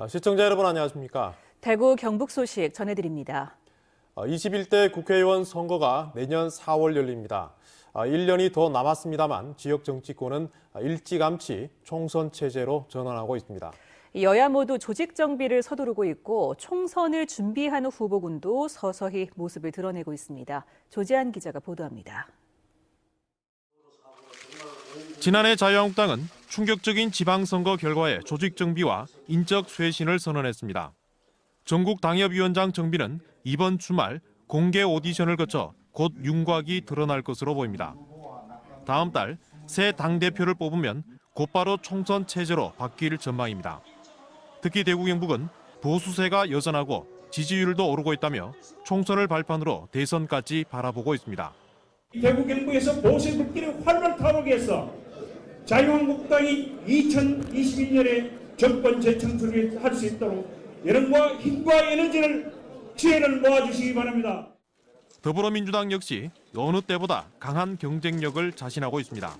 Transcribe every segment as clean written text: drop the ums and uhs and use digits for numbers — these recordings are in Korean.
시청자 여러분 안녕하십니까? 대구 경북 소식 전해드립니다. 21대 국회의원 선거가 내년 4월 열립니다. 1년이 더 남았습니다만 지역 정치권은 일찌감치 총선 체제로 전환하고 있습니다. 여야 모두 조직 정비를 서두르고 있고 총선을 준비하는 후보군도 서서히 모습을 드러내고 있습니다. 조지한 기자가 보도합니다. 지난해 자유한국당은 충격적인 지방선거 결과에 조직 정비와 인적 쇄신을 선언했습니다. 전국 당협위원장 정비는 이번 주말 공개 오디션을 거쳐 곧 윤곽이 드러날 것으로 보입니다. 다음 달 새 당대표를 뽑으면 곧바로 총선 체제로 바뀔 전망입니다. 특히 대구 경북은 보수세가 여전하고 지지율도 오르고 있다며 총선을 발판으로 대선까지 바라보고 있습니다. 대구 경북에서 보수의 불길을 활발 타오르게 해서 자유한국당이 2022년에 정권 재창출을 할 수 있도록 여론과 힘과 에너지를 지혜를 모아주시기 바랍니다. 더불어민주당 역시 어느 때보다 강한 경쟁력을 자신하고 있습니다.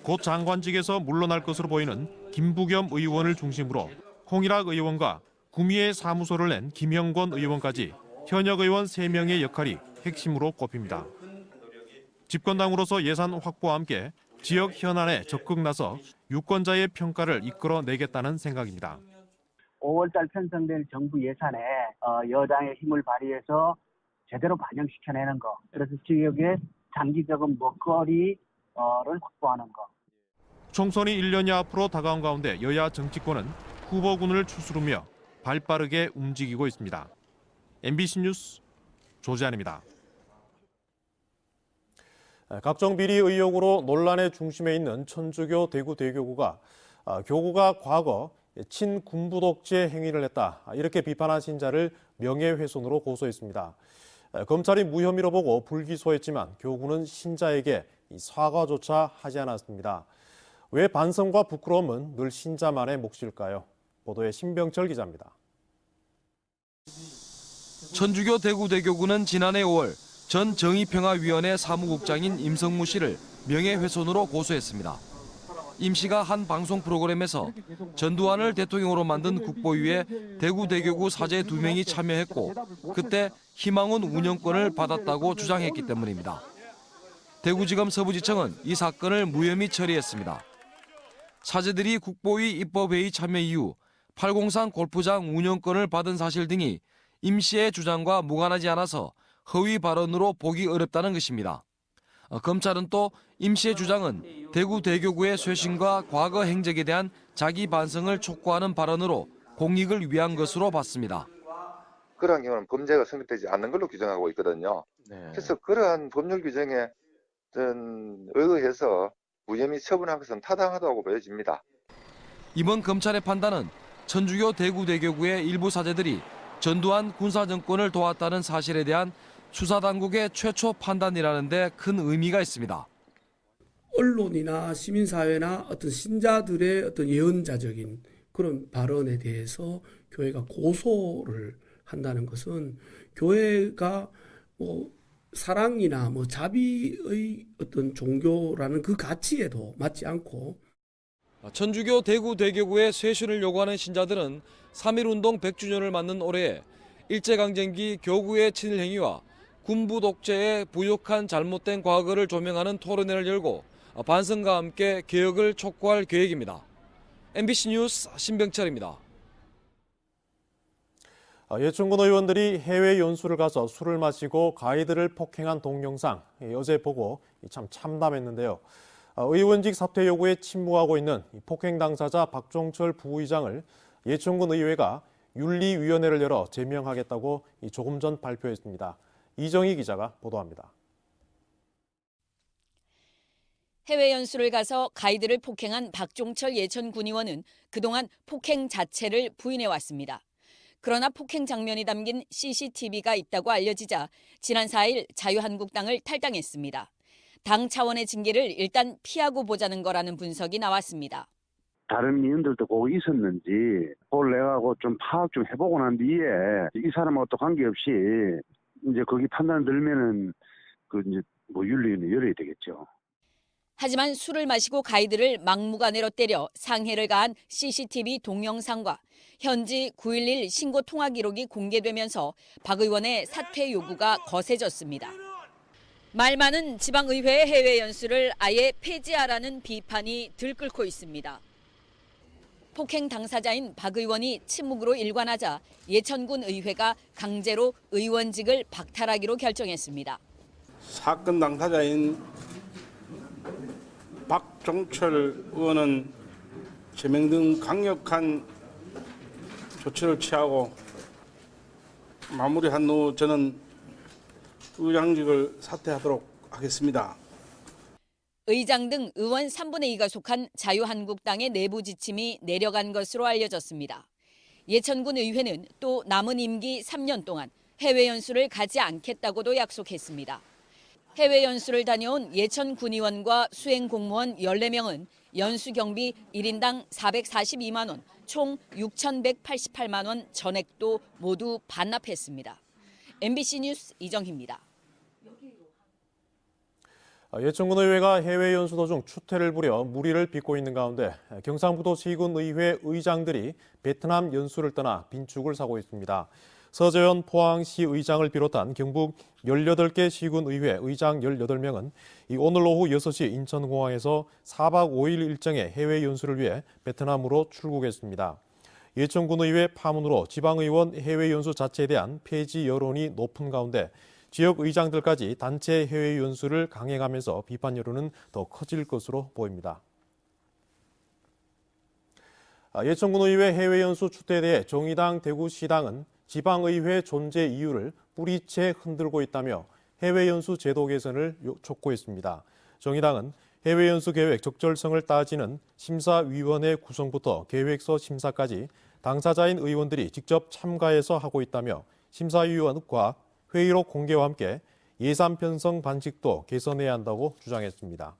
곧 장관직에서 물러날 것으로 보이는 김부겸 의원을 중심으로 홍일학 의원과 구미에 사무소를 낸 김영권 의원까지 현역 의원 3명의 역할이 핵심으로 꼽힙니다. 집권당으로서 예산 확보와 함께 지역 현안에 적극 나서 유권자의 평가를 이끌어내겠다는 생각입니다. 5월달 편성될 정부 예산에 여당의 힘을 발휘해서 제대로 반영시켜내는 거. 그래서 지역의 장기적인 먹거리를 확보하는 거. 총선이 1년여 앞으로 다가온 가운데 여야 정치권은 후보군을 추스르며 발빠르게 움직이고 있습니다. MBC 뉴스 조지한입니다. 각종 비리 의혹으로 논란의 중심에 있는 천주교 대구 대교구가 교구가 과거 친군부 독재 행위를 했다 이렇게 비판한 신자를 명예훼손으로 고소했습니다. 검찰이 무혐의로 보고 불기소했지만 교구는 신자에게 사과조차 하지 않았습니다. 왜 반성과 부끄러움은 늘 신자만의 몫일까요? 보도에 신병철 기자입니다. 천주교 대구 대교구는 지난해 5월 전 정의평화위원회 사무국장인 임성무 씨를 명예훼손으로 고소했습니다. 임 씨가 한 방송 프로그램에서 전두환을 대통령으로 만든 국보위에 대구 대교구 사제 2명이 참여했고 그때 희망운 운영권을 받았다고 주장했기 때문입니다. 대구지검 서부지청은 이 사건을 무혐의 처리했습니다. 사제들이 국보위 입법회의 참여 이후 803 골프장 운영권을 받은 사실 등이 임 씨의 주장과 무관하지 않아서 허위 발언으로 보기 어렵다는 것입니다. 검찰은 또 임 씨의 주장은 대구 대교구의 쇄신과 과거 행적에 대한 자기 반성을 촉구하는 발언으로 공익을 위한 것으로 봤습니다. 그러한 경우는 범죄가 성립되지 않는 걸로 규정하고 있거든요. 그래서 그러한 법률 규정에 의거해서 무혐의 처분한 것은 타당하다고 보여집니다. 이번 검찰의 판단은 천주교 대구 대교구의 일부 사제들이 전두환 군사정권을 도왔다는 사실에 대한 수사당국의 최초 판단이라는 데 큰 의미가 있습니다. 언론이나 시민사회나 어떤 신자들의 어떤 예언자적인 그런 발언에 대해서 교회가 고소를 한다는 것은 교회가 사랑이나 자비의 어떤 종교라는 그 가치에도 맞지 않고 천주교 대구 대교구의 쇄신을 요구하는 신자들은 3.1운동 100주년을 맞는 올해 일제강점기 교구의 친일 행위와 군부 독재의 부족한 잘못된 과거를 조명하는 토론회를 열고 반성과 함께 개혁을 촉구할 계획입니다. MBC 뉴스 신병철입니다. 예춘군 의원들이 해외 연수를 가서 술을 마시고 가이드를 폭행한 동영상 어제 보고 참 참담했는데요. 의원직 사퇴 요구에 침묵하고 있는 폭행 당사자 박종철 부의장을 예춘군 의회가 윤리위원회를 열어 제명하겠다고 조금 전 발표했습니다. 이정희 기자가 보도합니다. 해외 연수를 가서 가이드를 폭행한 박종철 예천군 의원은 그동안 폭행 자체를 부인해왔습니다. 그러나 폭행 장면이 담긴 CCTV가 있다고 알려지자 지난 4일 자유한국당을 탈당했습니다. 당 차원의 징계를 일단 피하고 보자는 거라는 분석이 나왔습니다. 다른 의원들도 거기 있었는지 그걸 내가 좀 파악 좀 해보고 난 뒤에 이 사람하고 또 관계없이 이제 거기 판단 들면은 이제 윤리위원회 열어야 되겠죠. 하지만 술을 마시고 가이드를 막무가내로 때려 상해를 가한 CCTV 동영상과 현지 911 신고 통화 기록이 공개되면서 박 의원의 사퇴 요구가 거세졌습니다. 말 많은 지방의회의 해외 연수를 아예 폐지하라는 비판이 들끓고 있습니다. 폭행 당사자인 박 의원이 침묵으로 일관하자 예천군 의회가 강제로 의원직을 박탈하기로 결정했습니다. 사건 당사자인 박종철 의원은 제명 등 강력한 조치를 취하고 마무리한 후 저는 의장직을 사퇴하도록 하겠습니다. 의장 등 의원 3분의 2가 속한 자유한국당의 내부 지침이 내려간 것으로 알려졌습니다. 예천군 의회는 또 남은 임기 3년 동안 해외 연수를 가지 않겠다고도 약속했습니다. 해외 연수를 다녀온 예천 군의원과 수행 공무원 14명은 연수 경비 1인당 442만 원, 총 6,188만 원 전액도 모두 반납했습니다. MBC 뉴스 이정희입니다. 예천군 의회가 해외 연수 도중 추태를 부려 무리를 빚고 있는 가운데 경상북도 시군 의회 의장들이 베트남 연수를 떠나 빈축을 사고 있습니다. 서재현 포항시 의장을 비롯한 경북 18개 시군 의회 의장 18명은 오늘 오후 6시 인천공항에서 4박 5일 일정의 해외 연수를 위해 베트남으로 출국했습니다. 예천군 의회 파문으로 지방의원 해외 연수 자체에 대한 폐지 여론이 높은 가운데 지역 의장들까지 단체 해외 연수를 강행하면서 비판 여론은 더 커질 것으로 보입니다. 예천군 의회 해외 연수 추태에 대해 정의당 대구시당은 지방의회 존재 이유를 뿌리채 흔들고 있다며 해외 연수 제도 개선을 촉구했습니다. 정의당은 해외 연수 계획 적절성을 따지는 심사위원회 구성부터 계획서 심사까지 당사자인 의원들이 직접 참가해서 하고 있다며 심사위원과 회의록 공개와 함께 예산 편성 방식도 개선해야 한다고 주장했습니다.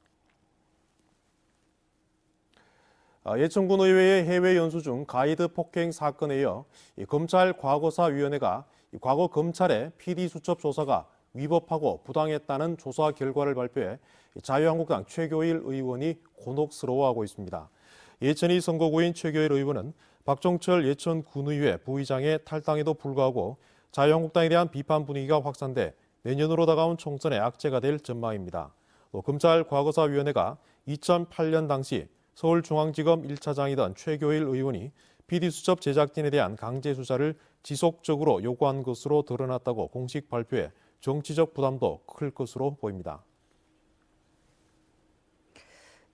예천군 의회의 해외 연수 중 가이드 폭행 사건에 이어 검찰 과거사위원회가 과거 검찰의 PD 수첩 조사가 위법하고 부당했다는 조사 결과를 발표해 자유한국당 최교일 의원이 곤혹스러워하고 있습니다. 예천이 선거구인 최교일 의원은 박종철 예천군의회 부의장의 탈당에도 불구하고 자유한국당에 대한 비판 분위기가 확산돼 내년으로 다가온 총선의 악재가 될 전망입니다. 또 검찰 과거사위원회가 2008년 당시 서울중앙지검 1차장이던 최교일 의원이 PD수첩 제작진에 대한 강제 수사를 지속적으로 요구한 것으로 드러났다고 공식 발표해 정치적 부담도 클 것으로 보입니다.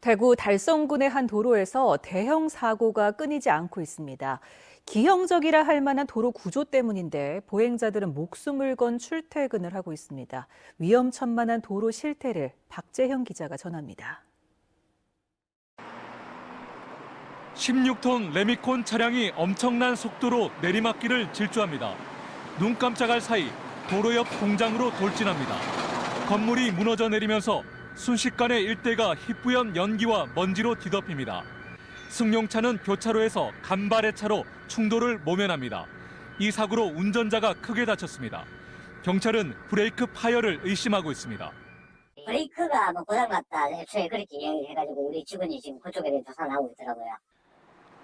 대구 달성군의 한 도로에서 대형 사고가 끊이지 않고 있습니다. 기형적이라 할 만한 도로 구조 때문인데 보행자들은 목숨을 건 출퇴근을 하고 있습니다. 위험천만한 도로 실태를 박재형 기자가 전합니다. 16톤 레미콘 차량이 엄청난 속도로 내리막길을 질주합니다. 눈 깜짝할 사이 도로 옆 공장으로 돌진합니다. 건물이 무너져 내리면서 순식간에 일대가 희뿌연 연기와 먼지로 뒤덮입니다. 승용차는 교차로에서 간발의 차로 충돌을 모면합니다. 이 사고로 운전자가 크게 다쳤습니다. 경찰은 브레이크 파열을 의심하고 있습니다. 브레이크가 고장났다. 애초에 그렇게 이야기해가지고 우리 직원이 지금 그쪽에 대해 조사를 하고 있더라고요.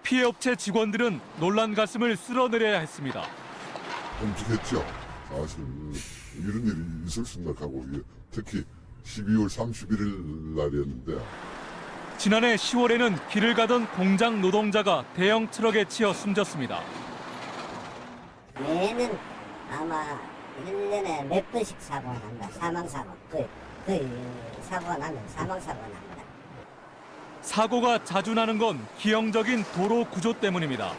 피해 업체 직원들은 놀란 가슴을 쓸어내려야 했습니다. 끔찍했죠. 사실 이런 일이 있을 생각하고 특히 12월 31일 날이었는데 지난해 10월에는 길을 가던 공장 노동자가 대형 트럭에 치여 숨졌습니다. 매년 아마 1년에 몇 번씩 사고가 납니다. 사망사고. 거의 사고가 나면 사망사고가 납니다. 사고가 자주 나는 건 기형적인 도로 구조 때문입니다.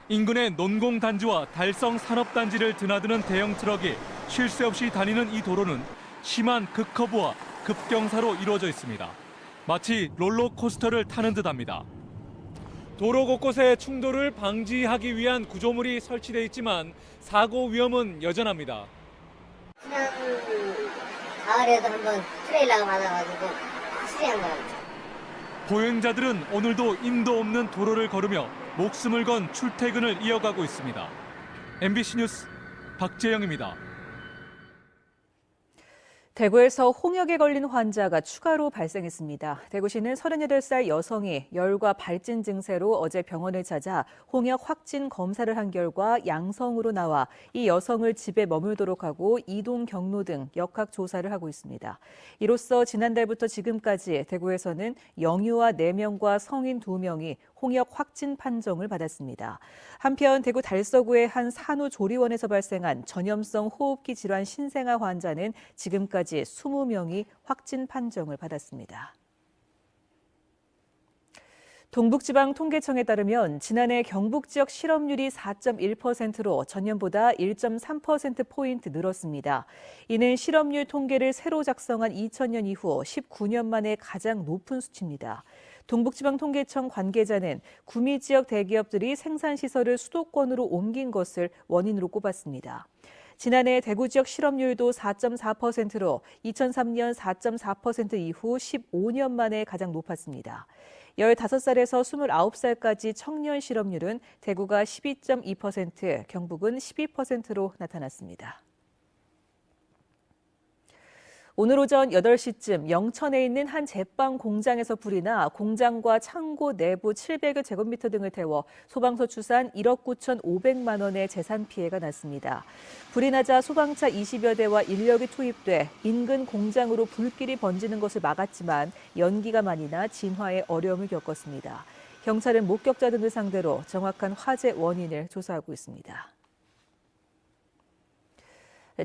인근의 논공단지와 달성 산업단지를 드나드는 대형 트럭이 쉴 새 없이 다니는 이 도로는 심한 극커브와 급경사로 이루어져 있습니다. 마치 롤러코스터를 타는 듯합니다. 도로 곳곳에 충돌을 방지하기 위한 구조물이 설치돼 있지만 사고 위험은 여전합니다. 지난 가을에도 한번 트레일러가 맞아가지고 수리한 거랍니다. 보행자들은 오늘도 인도 없는 도로를 걸으며 목숨을 건 출퇴근을 이어가고 있습니다. MBC 뉴스 박재영입니다. 대구에서 홍역에 걸린 환자가 추가로 발생했습니다. 대구시는 38살 여성이 열과 발진 증세로 어제 병원을 찾아 홍역 확진 검사를 한 결과 양성으로 나와 이 여성을 집에 머물도록 하고 이동 경로 등 역학 조사를 하고 있습니다. 이로써 지난달부터 지금까지 대구에서는 영유아 4명과 성인 2명이 홍역 확진 판정을 받았습니다. 한편 대구 달서구의 한 산후조리원에서 발생한 전염성 호흡기 질환 신생아 환자는 지금까지 20명이 확진 판정을 받았습니다. 동북지방통계청에 따르면 지난해 경북 지역 실업률이 4.1%로 전년보다 1.3%포인트 늘었습니다. 이는 실업률 통계를 새로 작성한 2000년 이후 19년 만에 가장 높은 수치입니다. 동북지방통계청 관계자는 구미 지역 대기업들이 생산시설을 수도권으로 옮긴 것을 원인으로 꼽았습니다. 지난해 대구 지역 실업률도 4.4%로 2003년 4.4% 이후 15년 만에 가장 높았습니다. 15살에서 29살까지 청년 실업률은 대구가 12.2%, 경북은 12%로 나타났습니다. 오늘 오전 8시쯤 영천에 있는 한 제빵 공장에서 불이 나 공장과 창고 내부 700여 제곱미터 등을 태워 소방서 추산 1억 9,500만 원의 재산 피해가 났습니다. 불이 나자 소방차 20여 대와 인력이 투입돼 인근 공장으로 불길이 번지는 것을 막았지만 연기가 많이 나 진화에 어려움을 겪었습니다. 경찰은 목격자 등을 상대로 정확한 화재 원인을 조사하고 있습니다.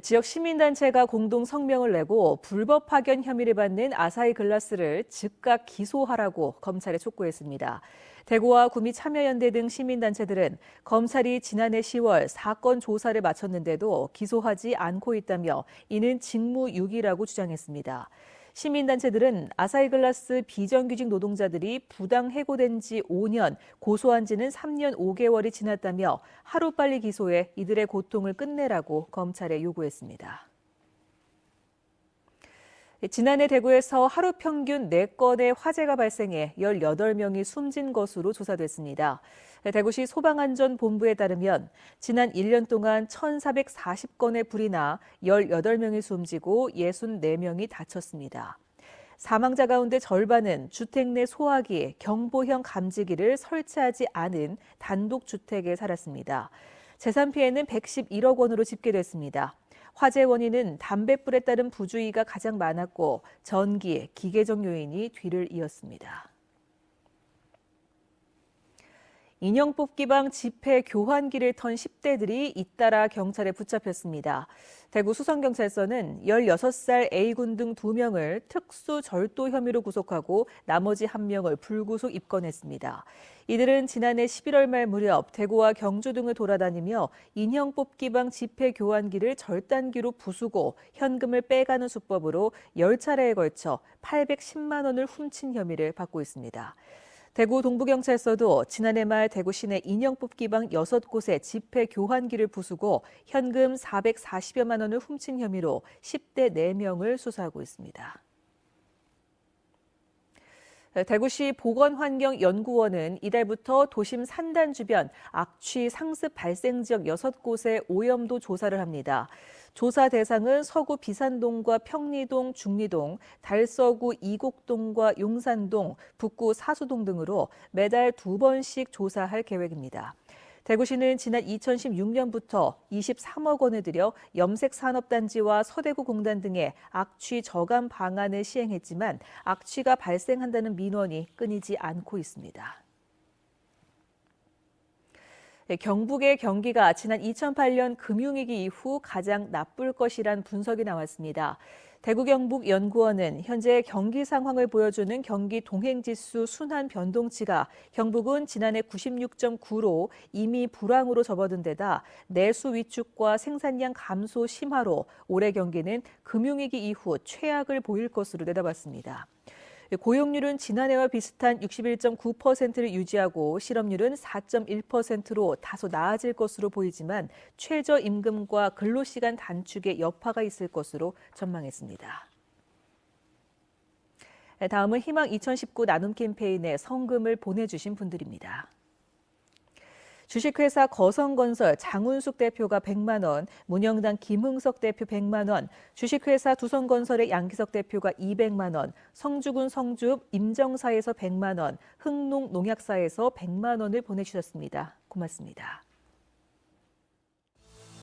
지역 시민단체가 공동 성명을 내고 불법 파견 혐의를 받는 아사히 글라스를 즉각 기소하라고 검찰에 촉구했습니다. 대구와 구미 참여연대 등 시민단체들은 검찰이 지난해 10월 사건 조사를 마쳤는데도 기소하지 않고 있다며 이는 직무유기라고 주장했습니다. 시민단체들은 아사히글라스 비정규직 노동자들이 부당 해고된 지 5년, 고소한 지는 3년 5개월이 지났다며 하루빨리 기소해 이들의 고통을 끝내라고 검찰에 요구했습니다. 지난해 대구에서 하루 평균 4건의 화재가 발생해 18명이 숨진 것으로 조사됐습니다. 대구시 소방안전본부에 따르면 지난 1년 동안 1,440건의 불이 나 18명이 숨지고 64명이 다쳤습니다. 사망자 가운데 절반은 주택 내 소화기, 경보형 감지기를 설치하지 않은 단독주택에 살았습니다. 재산 피해는 111억 원으로 집계됐습니다. 화재 원인은 담뱃불에 따른 부주의가 가장 많았고 전기, 기계적 요인이 뒤를 이었습니다. 인형 뽑기방 지폐 교환기를 턴 10대들이 잇따라 경찰에 붙잡혔습니다. 대구 수성경찰서는 16살 A군 등 2명을 특수 절도 혐의로 구속하고 나머지 1명을 불구속 입건했습니다. 이들은 지난해 11월 말 무렵 대구와 경주 등을 돌아다니며 인형 뽑기방 지폐 교환기를 절단기로 부수고 현금을 빼가는 수법으로 10차례에 걸쳐 810만 원을 훔친 혐의를 받고 있습니다. 대구 동부경찰서도 지난해 말 대구 시내 인형 뽑기방 6곳의 지폐 교환기를 부수고 현금 440여만 원을 훔친 혐의로 10대 4명을 수사하고 있습니다. 대구시 보건환경연구원은 이달부터 도심 산단 주변 악취 상습 발생 지역 6곳의 오염도 조사를 합니다. 조사 대상은 서구 비산동과 평리동, 중리동, 달서구 이곡동과 용산동, 북구 사수동 등으로 매달 2번씩 조사할 계획입니다. 대구시는 지난 2016년부터 23억 원을 들여 염색산업단지와 서대구 공단 등의 악취 저감 방안을 시행했지만 악취가 발생한다는 민원이 끊이지 않고 있습니다. 경북의 경기가 지난 2008년 금융위기 이후 가장 나쁠 것이란 분석이 나왔습니다. 대구경북연구원은 현재 경기 상황을 보여주는 경기 동행지수 순환 변동치가 경북은 지난해 96.9로 이미 불황으로 접어든 데다 내수 위축과 생산량 감소 심화로 올해 경기는 금융위기 이후 최악을 보일 것으로 내다봤습니다. 고용률은 지난해와 비슷한 61.9%를 유지하고 실업률은 4.1%로 다소 나아질 것으로 보이지만 최저임금과 근로시간 단축에 여파가 있을 것으로 전망했습니다. 다음은 희망 2019 나눔 캠페인에 성금을 보내주신 분들입니다. 주식회사 거성건설 장운숙 대표가 100만 원, 문영당 김흥석 대표 100만 원, 주식회사 두성건설의 양기석 대표가 200만 원, 성주군 성주읍 임정사에서 100만 원, 흥농 농약사에서 100만 원을 보내주셨습니다. 고맙습니다.